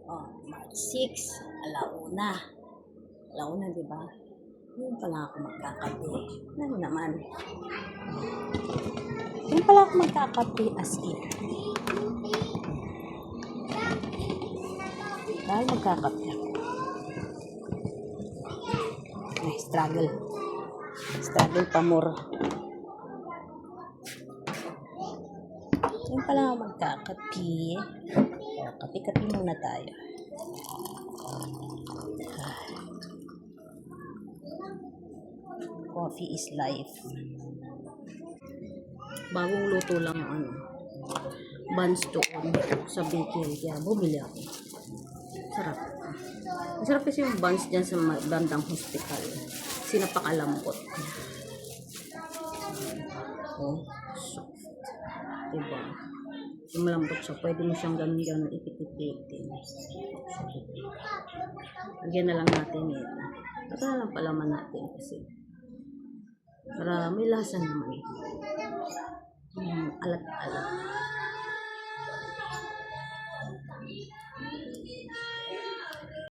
Oh, March 6, alauna. Alauna, di ba? Ngayon pala ako magkakape. Ano naman? Ngayon pala ako magkakape as in. Dahil magkakape ako. Ay, struggle. Struggle pa more. Ngayon pala ako magkakape. Kape-kape muna tayo. Coffee is life. Bagong luto lang yung buns doon sa bakery. Kaya bumili ako. Sarap. Masarap kasi yung buns dyan sa bandang hospital. Kasi napakalambot. Oh, soft. Diba? Yung malambot siya. Pwede mo siyang ganun-ganun ipit-ipitin. Lagyan na lang natin ito. Ito na lang palaman natin kasi para may lasa naman. Alat-alat.